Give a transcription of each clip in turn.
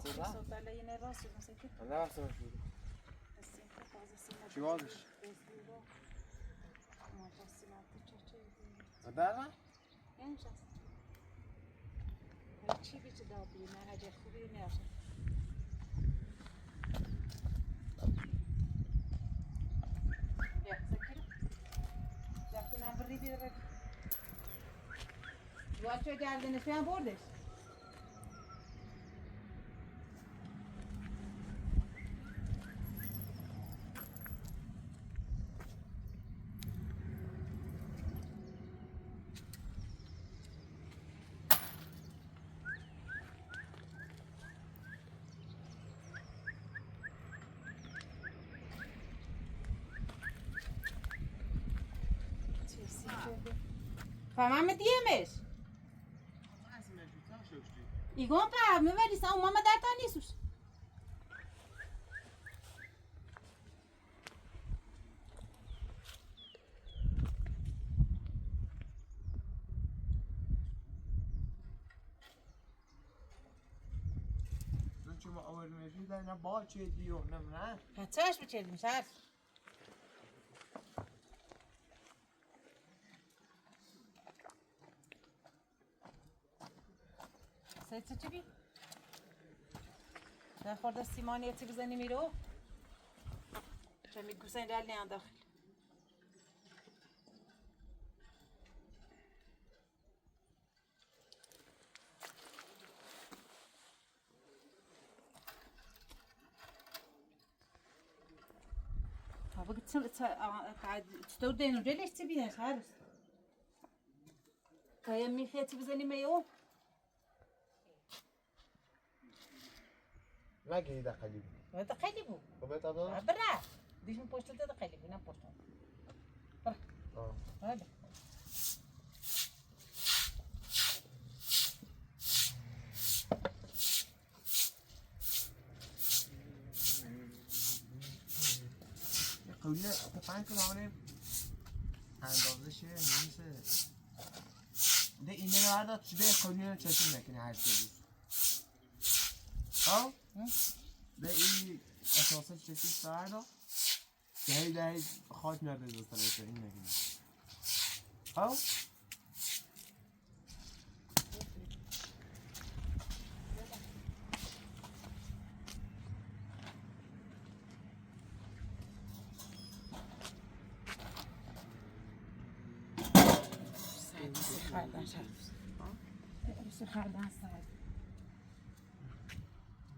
Soltarla yine rahatsız olmasın ki. Ne varsa var şurada. Çivadış. Haber mi? چی بیچه دادی نه هجه خوبی نیست. یا سکر. وقتی نبری بیاره. وقتی چه گردنش میان بردش. فهمم دیمش. ایگون پا می‌وری سام ماما در تا نیستش. چون ما اول میشیم در نه با چه دیو نمی‌ره. هتاش بچه‌دیم شهر. سایت چی بی؟ در خورده سیمانی تی بزنی میرو. چه میگوسن دل نیان داخل. ها بگید چطور دینو جلش چی بیه شهر؟ که میخوای تی بزنی میو؟ نگی دقیقی. ده خیلی بود. خب تا دو. برا. دیشم پشت ده خیلی بود نه پشت. برا. هلا. قوله تفهم کنم اندازه شه نیسته. ده اینه نوارد شده قوله چشم نکنی هر چیزی. ها؟ ده این اساسا چشم سردا. ده خاک نرده دوست این نکنی. ها؟ خردن شد. بیشتر خردن سر.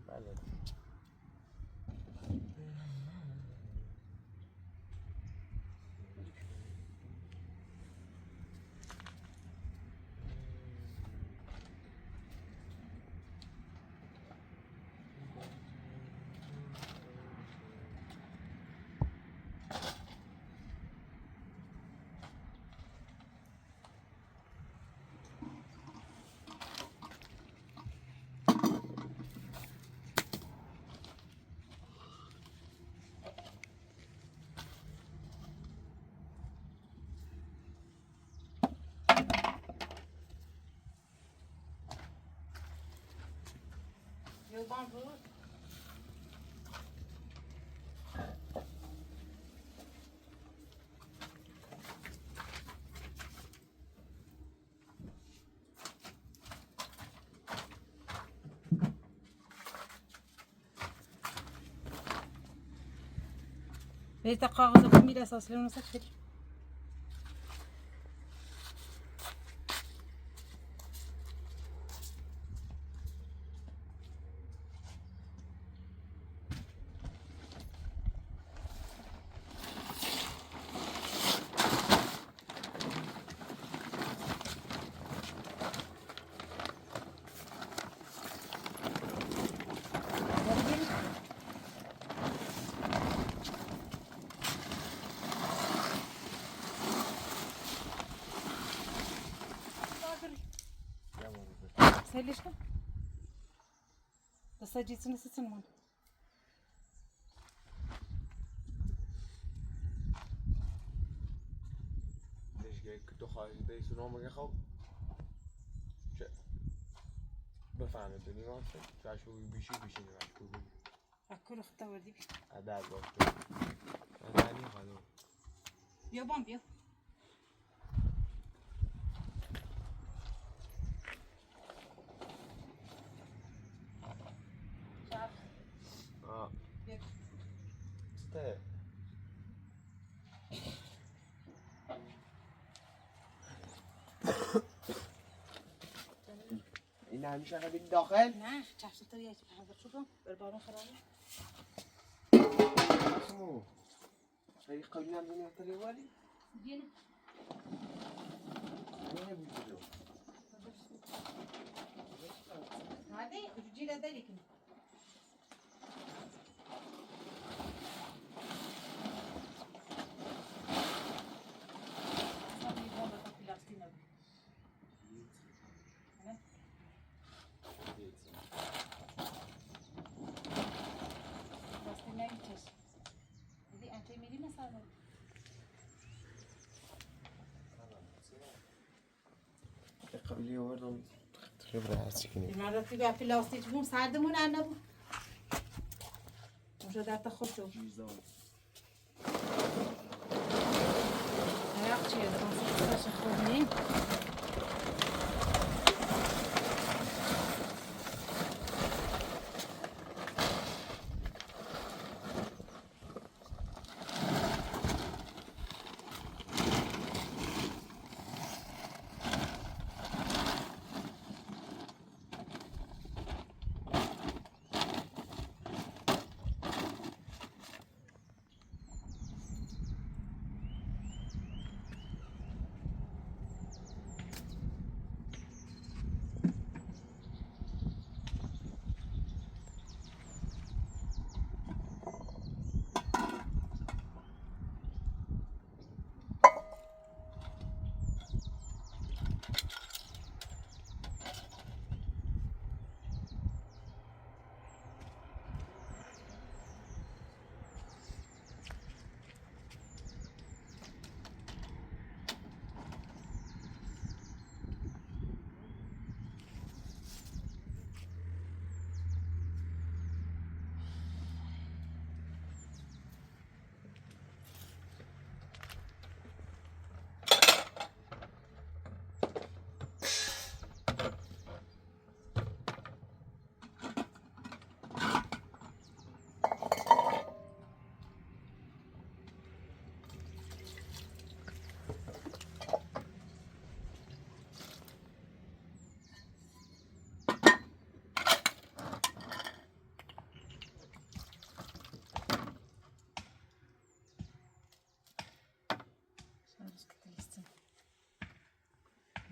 بله. Eu vou. بيت قاعدة كميلة أساس لونه سكر. سهلش کن. دسته جیسون سیسون من. دیگه که تو خواهی دیگه سونام میگه خب. چه؟ بفهمید بدیم واسه رشو بیشی رشو اکل اختا وردی بی عدد باشه مزنی خانم بیا بام بیا شرف بیا سته این همیشه خیلی داخل؟ نه چفت تا یه حاضر شدم بر بارون خرابه اسمو خیلی قبلی هم دنیا تری والی؟ گینه نه بودو هذه رجيله ذلك قبلی آوردم خبره هستی کنیم المرة تبقى بلاستيك مو ساعدمون أنا بو مش هذا تخطو يا أختي هذا ما صدقش خذني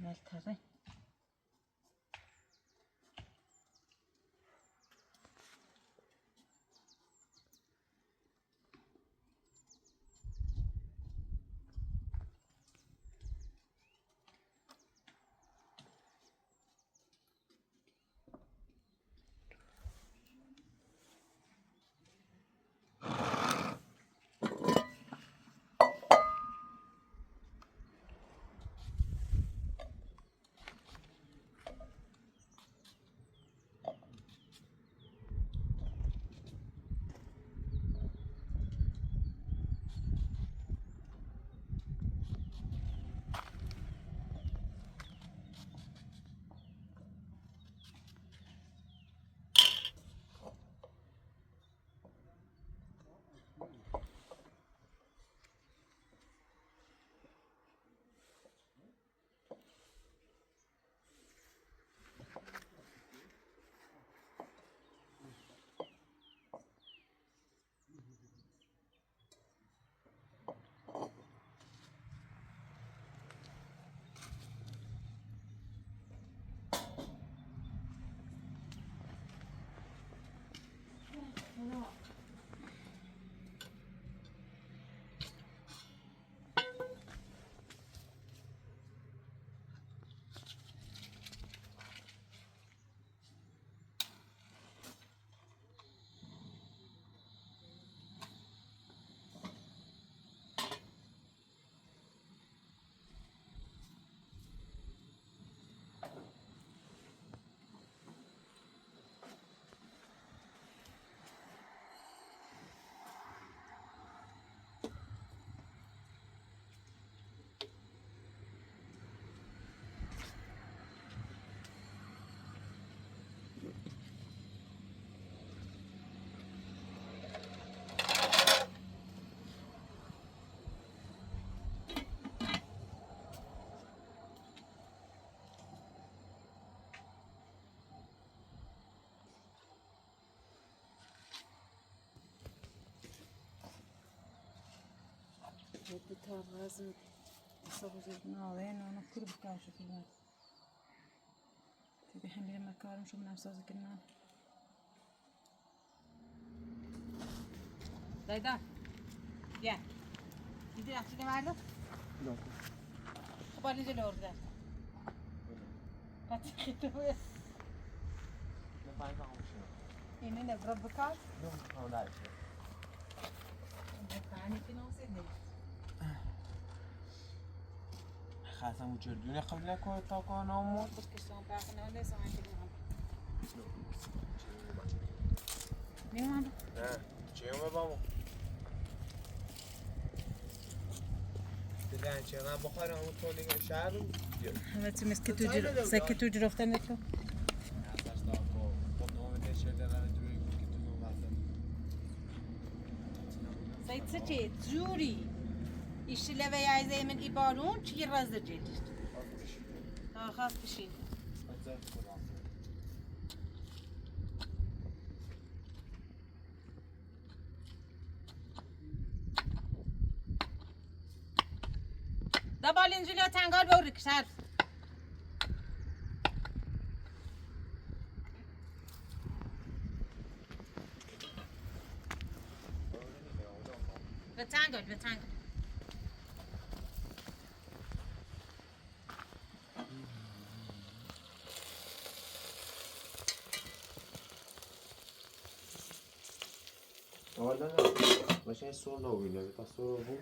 Melterre. جدی تا وزن حساب زد ناله نانا کور بکاش فیلم تبي حمل مكارم شو من أساس كنا دايدا يا يدي أحكي معلو لا خبرني جل أورده قاتي خدوه نفعل معه شنو؟ إني نبرد بكار نو لا شيء نفعني في نوصل خاصم وجردوني قبل لك تاكو نامو بس كشتون باقنا ولا سامع كده هم نيوم نه چیومه بامو دیدن چه من بخار همون تولینگ شهر رو همه چی مسکتو سکتو جرفتن تو اساس تاکو خود نامه شده دارن جوری که تو نو واسه سایت چه جوری işçile veya zemin ibarun çiğ razı gelir. Ha has bir şey. Da balinciliğe tengar ve urikşer. Ve tengar. Olha, mas é só não, né? Tá só bom.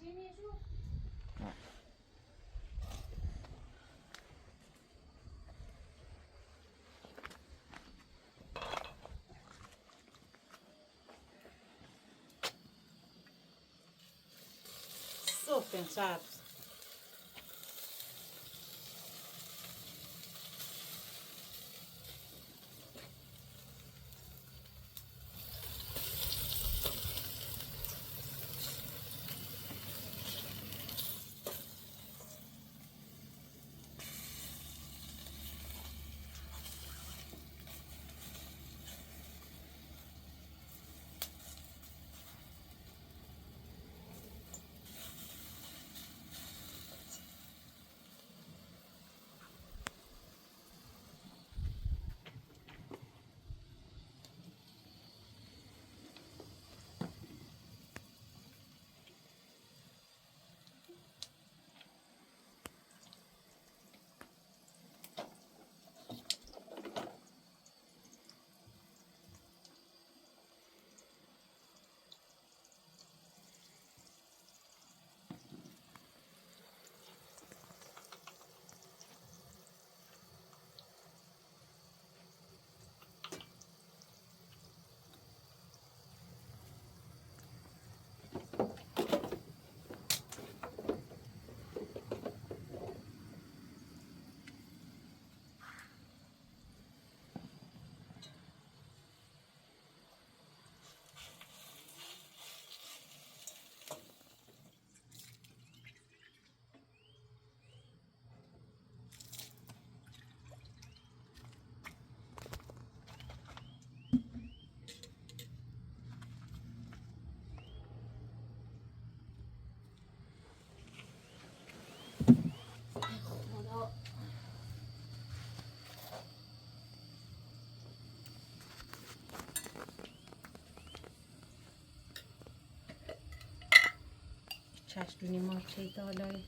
قشنگشو صبح سبز چشتونی مارچه دالای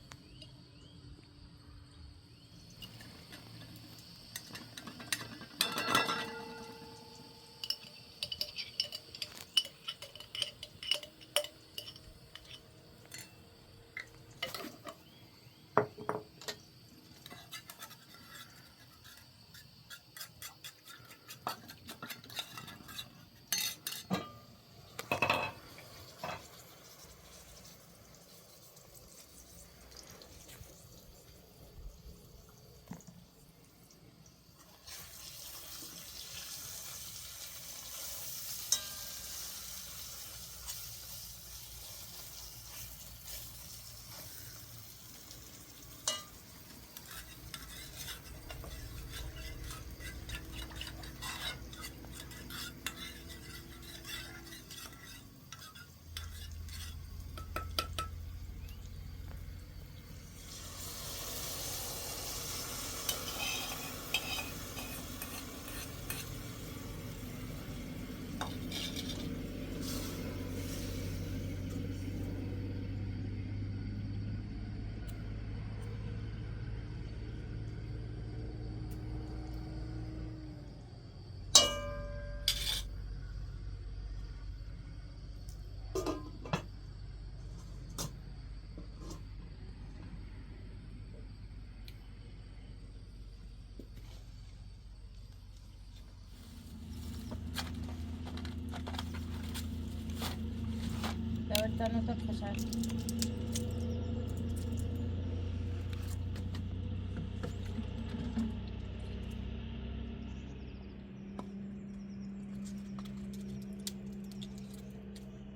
داورتانو تا خوشحال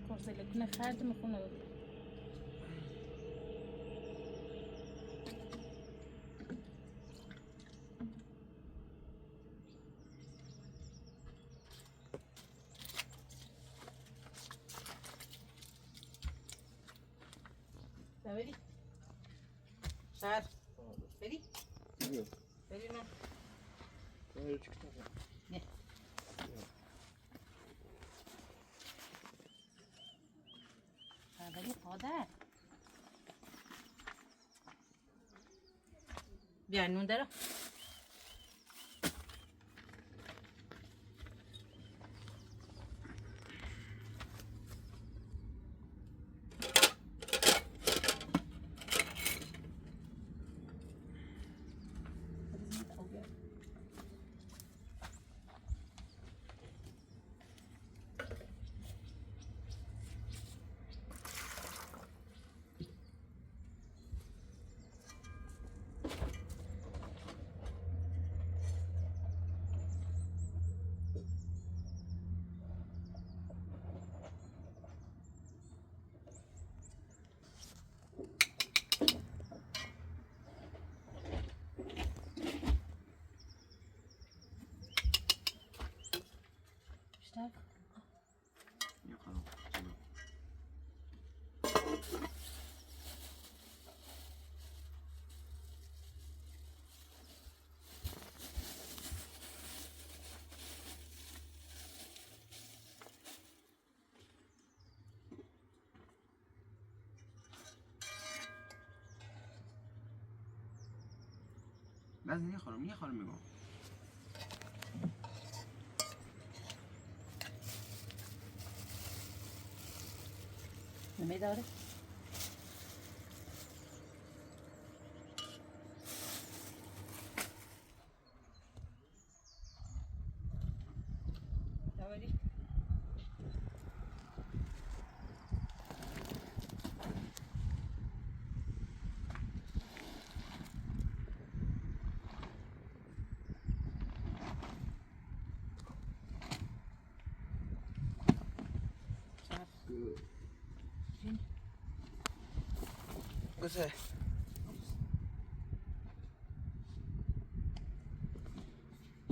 korselik ne خرد میخونه بری شهر بری بری نه نه بری پادر بیا نون دارم از یه خورم میگم نمی داره؟ داری؟ Cos'è?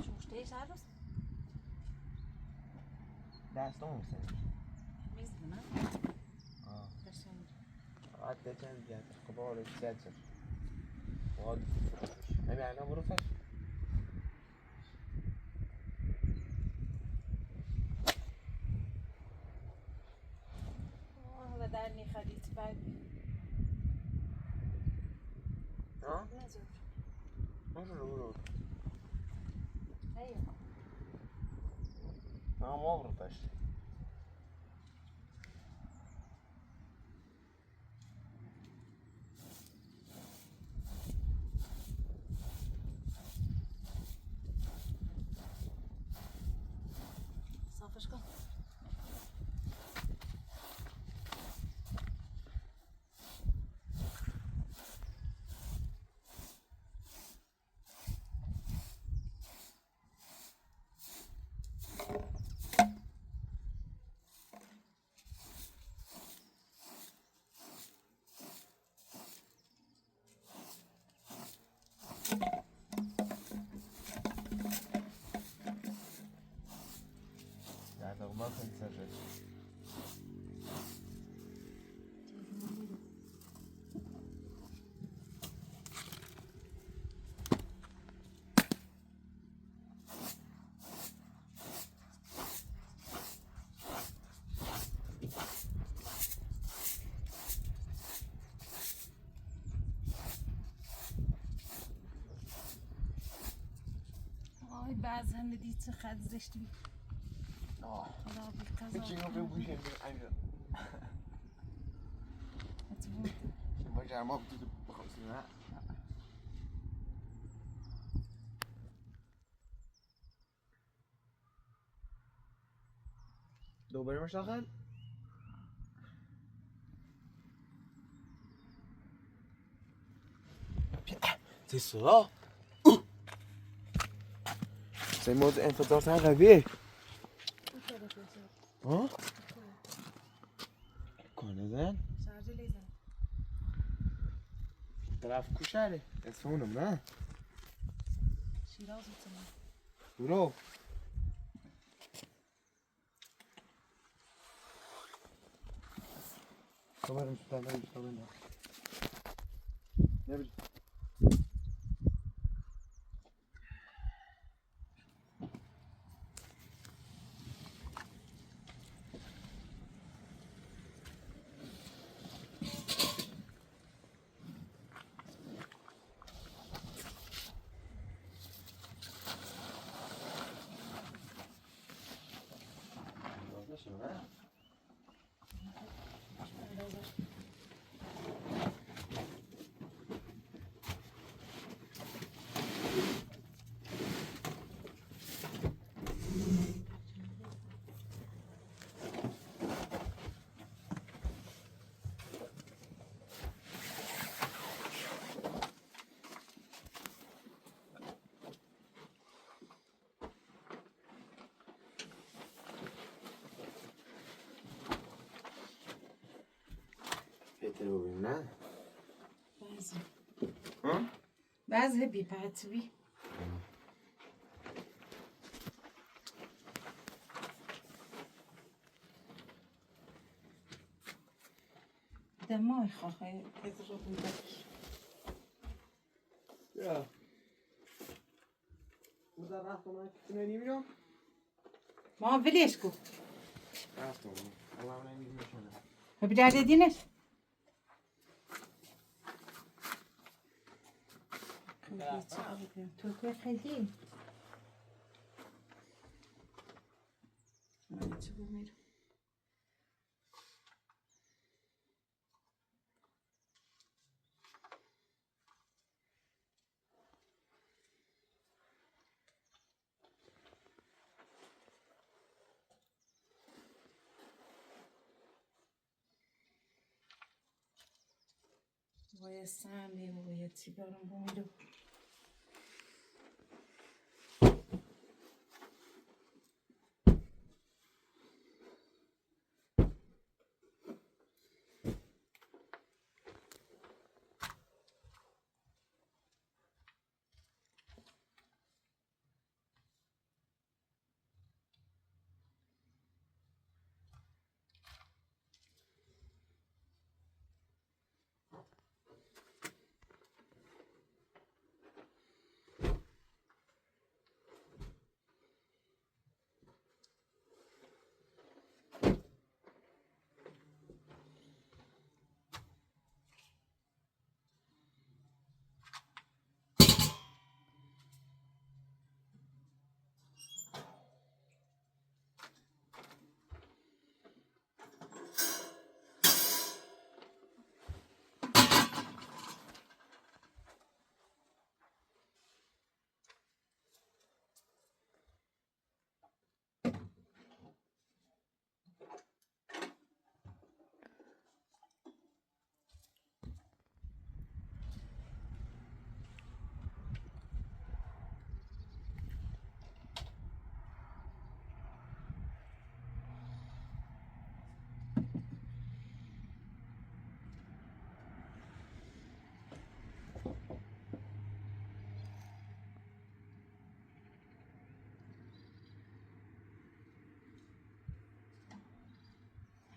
شوش تیش عروس؟ دستم میسنی میزدم آه داشتم عدت چند جهت قبارة سادسة واضح همي عنا مرفش و درنی خرید بعد ها؟ نزور مرور ايوه ما مرفش صافش کن يعني ما كنت سجل آی بعض هم دید چه خد زشت بی خدا بی هیچی قضا رو بگوشم اینجا اتبود ما جمع بودید بخواستیم نه دوباره مش داخل C'est ça. C'est mode انفجار قویه ها؟ کنه زن؟ شارژ لیزن طرف کشاره اسم اونم نه؟ شیراز میتونم برو خبرم شدن نبیش خبرم نبیش بهتره ببینیم نه؟ بعضی ها؟ بعضی بی پتوی دمای خواهی از رو بودش یا بودا رفت من کتونه نیمیام؟ ما ولش کو رفتم الله نمیدیم میشونه بجرد دینش ترکیه خیلی من چه بمیرم باید سمی و باید چی برم بمیرم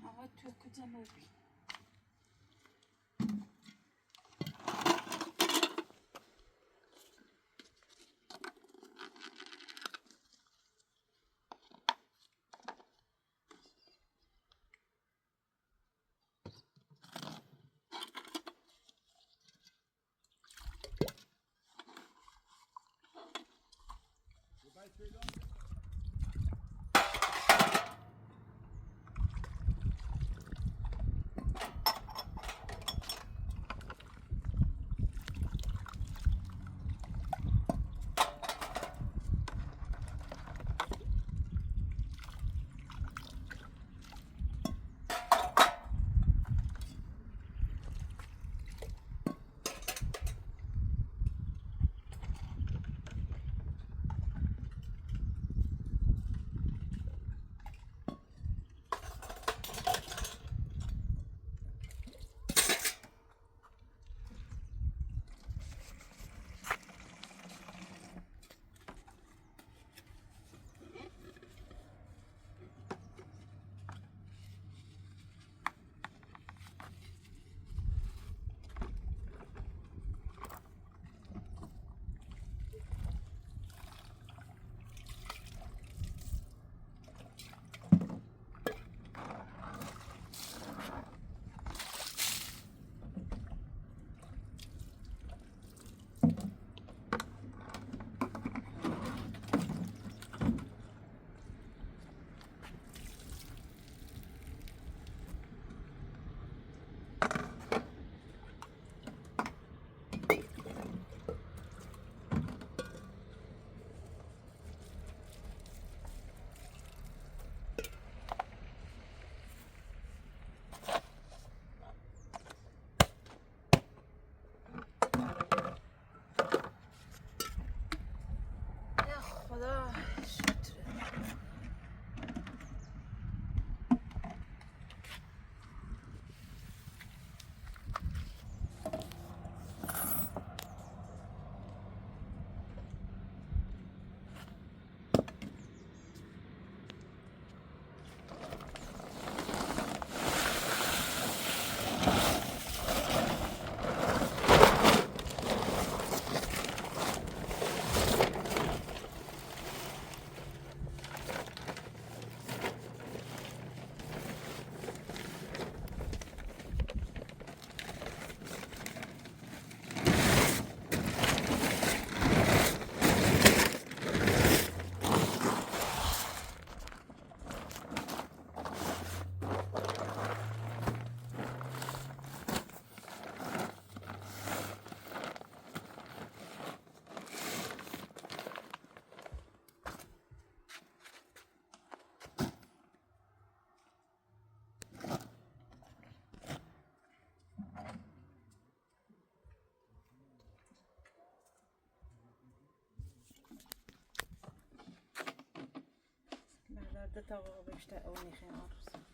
آقا تو کجا بودی؟ ده تا بیشتر اونی خیلی آروز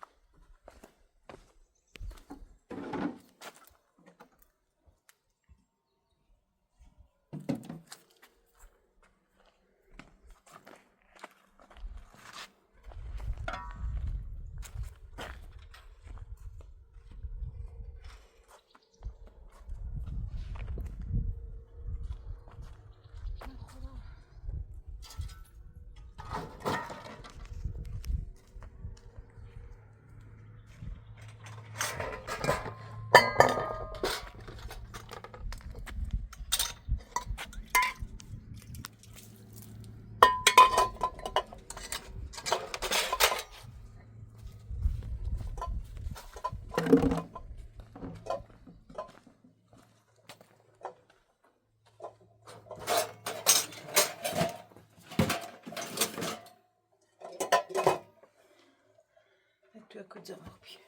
تو کجا آبی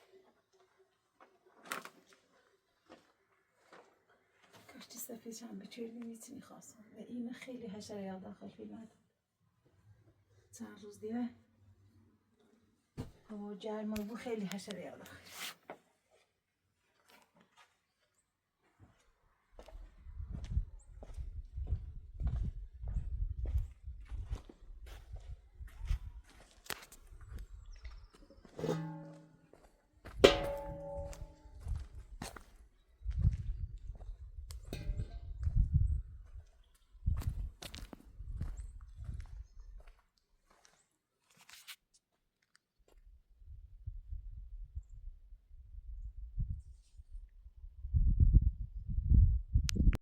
کاشتی سفید هم به چیزی میتونی خواستم و این خیلی حشره داخل بیمد چند روز دیگه هوا گرم و خیلی حشره داخل